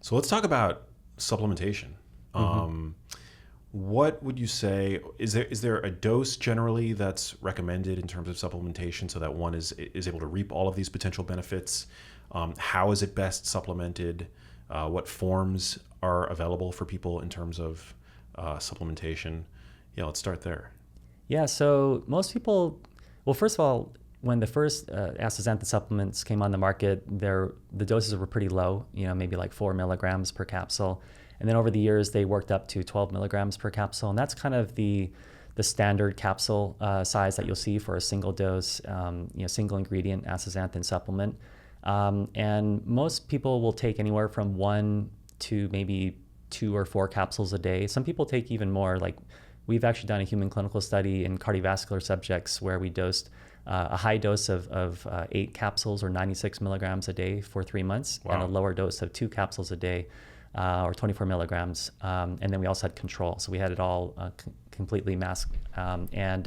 So let's talk about supplementation. What would you say, is there a dose generally that's recommended in terms of supplementation so that one is able to reap all of these potential benefits? How is it best supplemented? What forms are available for people in terms of supplementation? Yeah, let's start there. Yeah, so most people, well, first of all, when the first astaxanthin supplements came on the market, the doses were pretty low, maybe like 4 milligrams per capsule. And then over the years, they worked up to 12 milligrams per capsule. And that's kind of the standard capsule size that you'll see for a single dose, single ingredient astaxanthin supplement. And most people will take anywhere from 1 to maybe 2 or 4 capsules a day. Some people take even more. Like we've actually done a human clinical study in cardiovascular subjects where we dosed a high dose of 8 capsules or 96 milligrams a day for 3 months. Wow. And a lower dose of 2 capsules a day or 24 milligrams. And then we also had control. So we had it all completely masked. And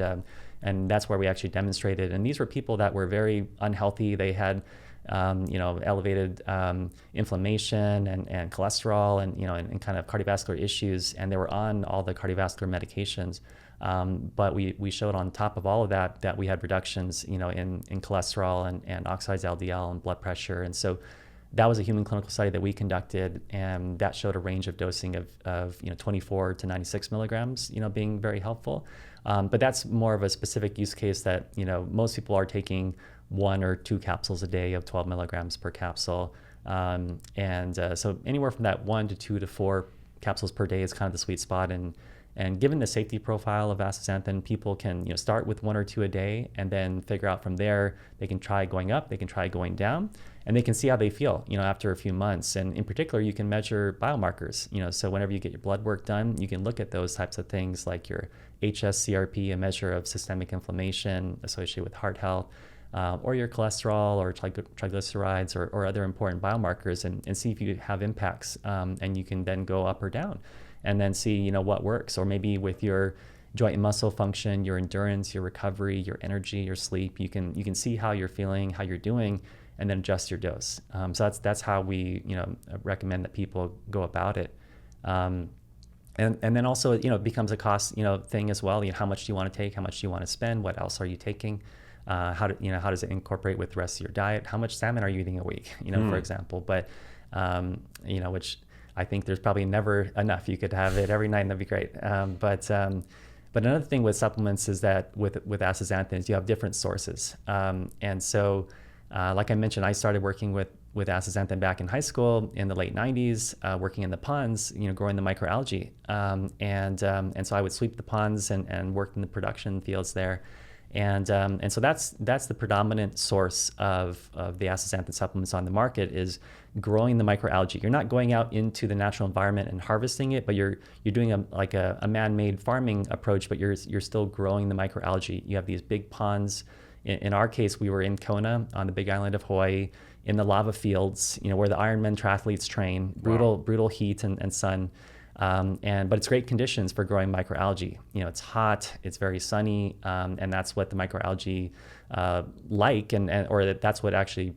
that's where we actually demonstrated. And these were people that were very unhealthy. They had elevated inflammation and cholesterol and kind of cardiovascular issues, and they were on all the cardiovascular medications. But we showed on top of all of that we had reductions, in cholesterol and oxidized LDL and blood pressure. And so that was a human clinical study that we conducted, and that showed a range of dosing of 24 to 96 milligrams, being very helpful. But that's more of a specific use case that, most people are taking 1 or 2 capsules a day of 12 milligrams per capsule. So anywhere from that 1 to 2 to 4 capsules per day is kind of the sweet spot. And given the safety profile of astaxanthin, people can start with 1 or 2 a day and then figure out from there. They can try going up, they can try going down, and they can see how they feel after a few months. And in particular, you can measure biomarkers. So whenever you get your blood work done, you can look at those types of things like your HS-CRP, a measure of systemic inflammation associated with heart health, or your cholesterol or triglycerides or other important biomarkers, and see if you have impacts. And you can then go up or down and then see what works. Or maybe with your joint and muscle function, your endurance, your recovery, your energy, your sleep, you can see how you're feeling, how you're doing, and then adjust your dose. So that's how we recommend that people go about it. And then also it becomes a cost thing as well. How much do you want to take? How much do you want to spend? What else are you taking? How does it incorporate with the rest of your diet? How much salmon are you eating a week? For example. But which I think there's probably never enough. You could have it every night, and that'd be great. But another thing with supplements is that with astaxanthins, you have different sources. And so, like I mentioned, I started working with astaxanthin back in high school in the late 90s, working in the ponds, growing the microalgae. And so I would sweep the ponds and worked in the production fields there. And so that's the predominant source of the astaxanthin supplements on the market, is growing the microalgae. You're not going out into the natural environment and harvesting it, but you're doing a man-made farming approach, but you're still growing the microalgae. You have these big ponds. In our case, we were in Kona on the Big Island of Hawaii, in the lava fields, where the Ironman triathletes train. Brutal heat and sun. But it's great conditions for growing microalgae. It's hot, it's very sunny, and that's what the microalgae like, or that's what actually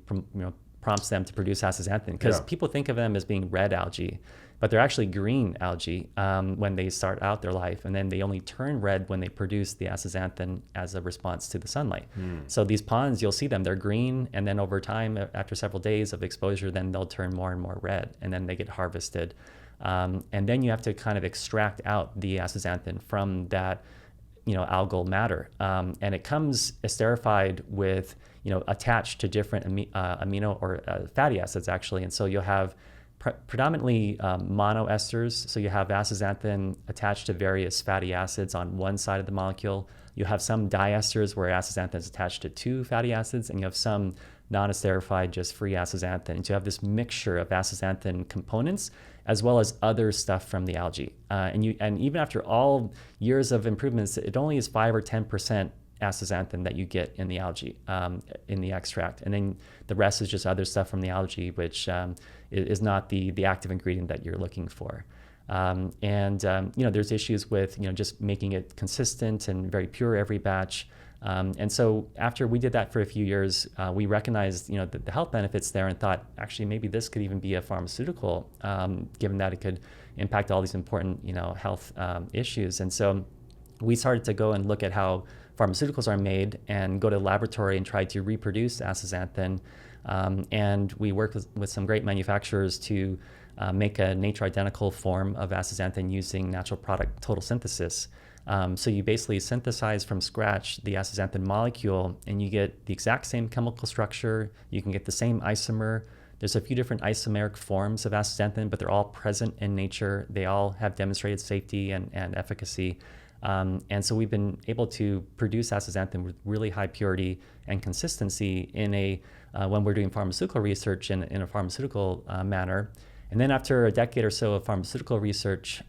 prompts them to produce astaxanthin. Because people think of them as being red algae, but they're actually green algae when they start out their life, and then they only turn red when they produce the astaxanthin as a response to the sunlight. So these ponds, you'll see them, they're green, and then over time, after several days of exposure, then they'll turn more and more red, and then they get harvested. And then you have to kind of extract out the astaxanthin from that, algal matter. And it comes esterified with, attached to different amino or fatty acids actually. And so you'll have predominantly monoesters. So you have astaxanthin attached to various fatty acids on one side of the molecule. You have some diesters where astaxanthin is attached to 2 fatty acids, and you have some non-esterified, just free astaxanthin. So you have this mixture of astaxanthin components as well as other stuff from the algae. And even after all years of improvements, it only is 5 or 10% astaxanthin that you get in the algae, in the extract. And then the rest is just other stuff from the algae, which is not the active ingredient that you're looking for. There's issues with, just making it consistent and very pure every batch. And so after we did that for a few years, we recognized, the health benefits there and thought, actually, maybe this could even be a pharmaceutical, given that it could impact all these important, health issues. And so we started to go and look at how pharmaceuticals are made and go to the laboratory and try to reproduce astaxanthin. And we worked with some great manufacturers to make a nature identical form of astaxanthin using natural product total synthesis. So you basically synthesize from scratch the astaxanthin molecule and you get the exact same chemical structure. You can get the same isomer. There's a few different isomeric forms of astaxanthin, but they're all present in nature. They all have demonstrated safety and efficacy. And so we've been able to produce astaxanthin with really high purity and consistency when we're doing pharmaceutical research in a pharmaceutical manner. And then after a decade or so of pharmaceutical research,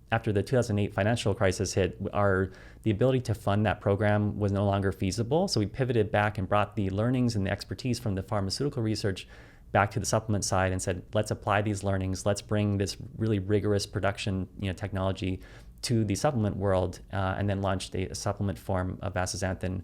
after the 2008 financial crisis hit, the ability to fund that program was no longer feasible. So we pivoted back and brought the learnings and the expertise from the pharmaceutical research back to the supplement side and said, let's apply these learnings. Let's bring this really rigorous production technology to the supplement world, and then launched a supplement form of astaxanthin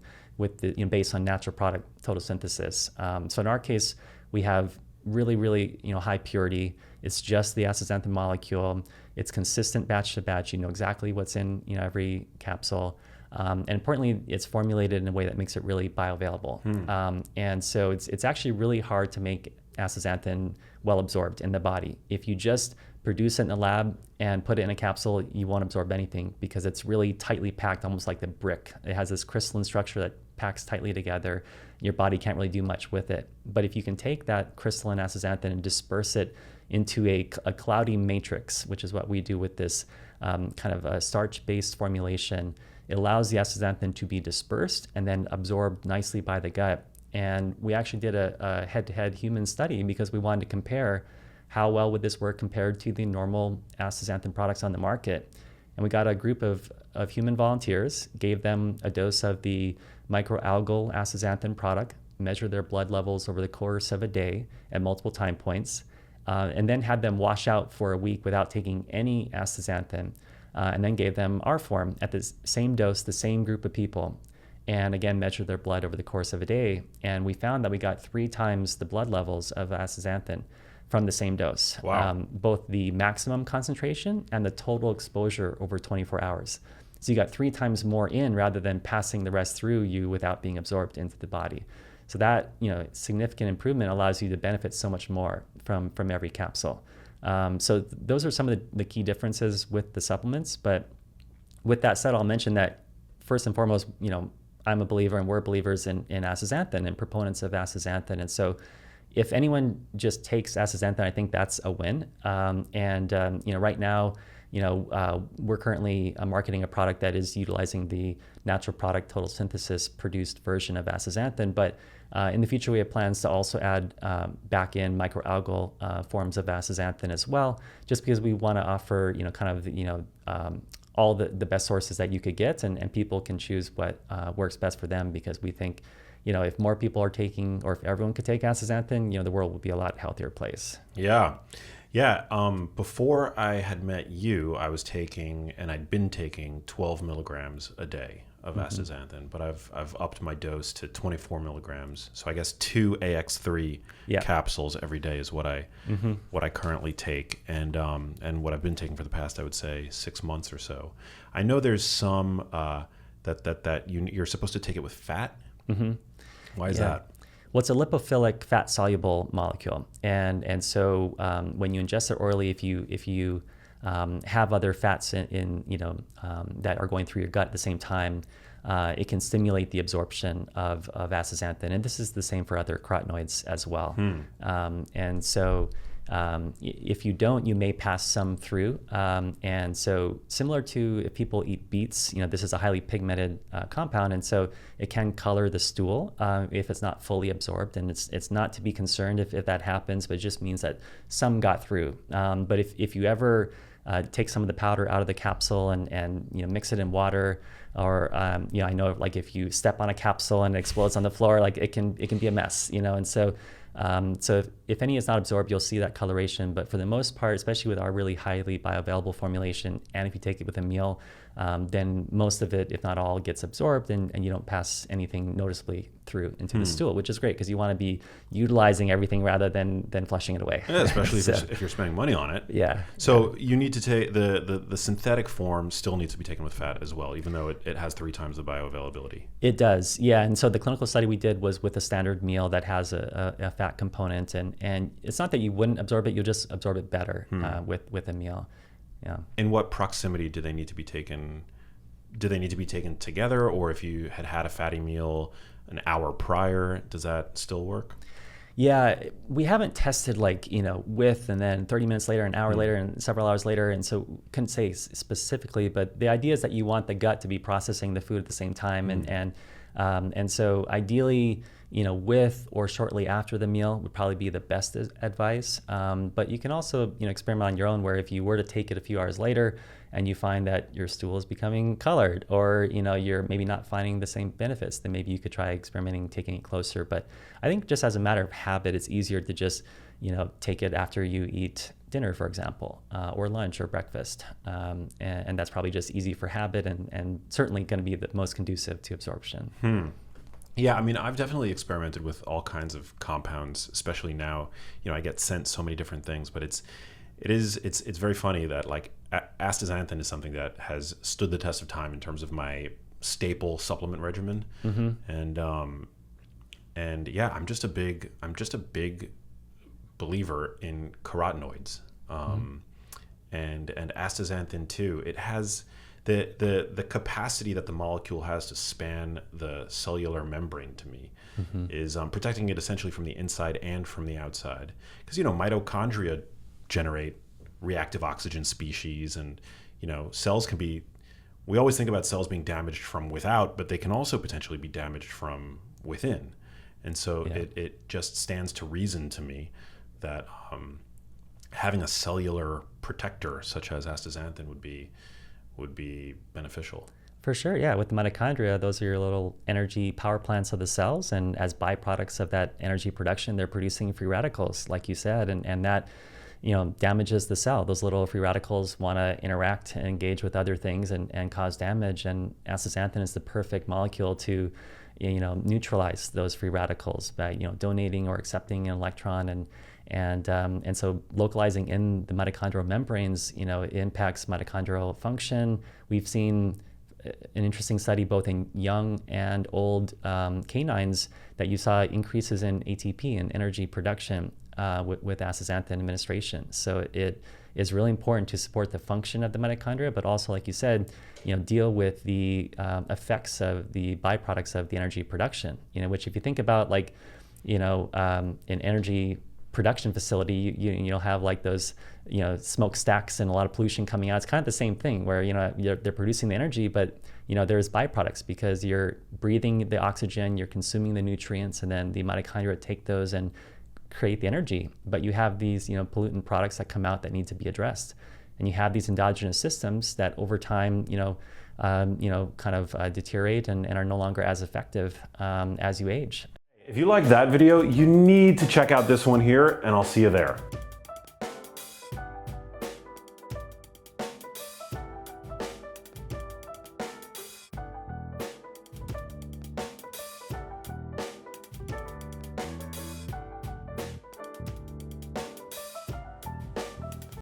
based on natural product total synthesis. So in our case, we have really, really high purity. It's just the astaxanthin molecule. It's consistent batch to batch. You know exactly what's in every capsule. And importantly, it's formulated in a way that makes it really bioavailable. And so it's actually really hard to make astaxanthin well absorbed in the body. If you just produce it in a lab and put it in a capsule, you won't absorb anything because it's really tightly packed, almost like the brick. It has this crystalline structure that packs tightly together. Your body can't really do much with it. But if you can take that crystalline astaxanthin and disperse it into a cloudy matrix, which is what we do with this kind of a starch-based formulation, it allows the astaxanthin to be dispersed and then absorbed nicely by the gut. And we actually did a head-to-head human study because we wanted to compare how well would this work compared to the normal astaxanthin products on the market. And we got a group of human volunteers, gave them a dose of the microalgal astaxanthin product, measured their blood levels over the course of a day at multiple time points, and then had them wash out for a week without taking any astaxanthin, and then gave them our form at the same dose, the same group of people, and again measured their blood over the course of a day. And we found that we got 3 times the blood levels of astaxanthin from the same dose. Wow. Both the maximum concentration and the total exposure over 24 hours. So you got 3 times more in rather than passing the rest through you without being absorbed into the body. So that significant improvement allows you to benefit so much more from every capsule. So those are some of the key differences with the supplements. But with that said, I'll mention that first and foremost, I'm a believer and we're believers in astaxanthin and proponents of astaxanthin. And so if anyone just takes astaxanthin, I think that's a win. Right now, we're currently marketing a product that is utilizing the natural product total synthesis produced version of astaxanthin. But in the future, we have plans to also add back in microalgal forms of astaxanthin as well, just because we want to offer, all the best sources that you could get, and people can choose what works best for them, because we think, if more people are taking, or if everyone could take astaxanthin, the world would be a lot healthier place. Yeah. Before I had met you, I was taking, and I'd been taking 12 milligrams a day of astaxanthin, but I've upped my dose to 24 milligrams. So I guess 2 AX3 capsules every day is what I currently take, and what I've been taking for the past, I would say, 6 months or so. I know there's some that you're supposed to take it with fat. Why is that? Well, it's a lipophilic fat-soluble molecule, and so when you ingest it orally, if you have other fats in that are going through your gut at the same time, it can stimulate the absorption of astaxanthin, and this is the same for other carotenoids as well. And so if you don't, you may pass some through. And so similar to if people eat beets, this is a highly pigmented compound, and so it can color the stool if it's not fully absorbed. And it's not to be concerned if that happens, but it just means that some got through. But if you ever take some of the powder out of the capsule and mix it in water, or I know, like, if you step on a capsule and it explodes on the floor, like it can be a mess, and so if any is not absorbed, you'll see that coloration. But for the most part, especially with our really highly bioavailable formulation, and if you take it with a meal, then most of it, if not all, gets absorbed, and you don't pass anything noticeably through into the stool, which is great because you want to be utilizing everything rather than flushing it away. Yeah, especially if you're spending money on it. Yeah. So you need to take the synthetic form still needs to be taken with fat as well, even though it has 3 times the bioavailability. It does, yeah. And so the clinical study we did was with a standard meal that has a fat component, and it's not that you wouldn't absorb it, you'll just absorb it better with a meal. Yeah. In what proximity do they need to be taken? Do they need to be taken together, or if you had a fatty meal an hour prior, does that still work? Yeah, we haven't tested with and then 30 minutes later, an hour later, and several hours later, and so couldn't say specifically. But the idea is that you want the gut to be processing the food at the same time, and so ideally, with or shortly after the meal would probably be the best advice. But you can also experiment on your own, where if you were to take it a few hours later and you find that your stool is becoming colored, or you're maybe not finding the same benefits, then maybe you could try experimenting, taking it closer. But I think just as a matter of habit, it's easier to just take it after you eat dinner, for example, or lunch or breakfast, and that's probably just easy for habit, and certainly going to be the most conducive to absorption. Yeah, I mean, I've definitely experimented with all kinds of compounds, especially now. I get sent so many different things, but it's very funny that astaxanthin is something that has stood the test of time in terms of my staple supplement regimen, and yeah, I'm just a big believer in carotenoids, and astaxanthin too. It has the capacity that the molecule has to span the cellular membrane, to me, is protecting it essentially from the inside and from the outside. Because mitochondria generate reactive oxygen species, and cells can be. We always think about cells being damaged from without, but they can also potentially be damaged from within. And so it just stands to reason to me that having a cellular protector such as astaxanthin would be beneficial. For sure, yeah. With the mitochondria, those are your little energy power plants of the cells, and as byproducts of that energy production, they're producing free radicals, like you said, and that damages the cell. Those little free radicals want to interact and engage with other things and cause damage, and astaxanthin is the perfect molecule to neutralize those free radicals by donating or accepting an electron, and so localizing in the mitochondrial membranes it impacts mitochondrial function. We've seen an interesting study both in young and old canines that you saw increases in ATP and energy production with astaxanthin administration. So it is really important to support the function of the mitochondria, but also, like you said, deal with the effects of the byproducts of the energy production. Which, if you think about an energy production facility, you'll have those smokestacks and a lot of pollution coming out. It's kind of the same thing where they're producing the energy, but there's byproducts because you're breathing the oxygen, you're consuming the nutrients, and then the mitochondria take those and create the energy. But you have these pollutant products that come out that need to be addressed, and you have these endogenous systems that over time kind of deteriorate and are no longer as effective as you age. If you like that video, you need to check out this one here, and I'll see you there.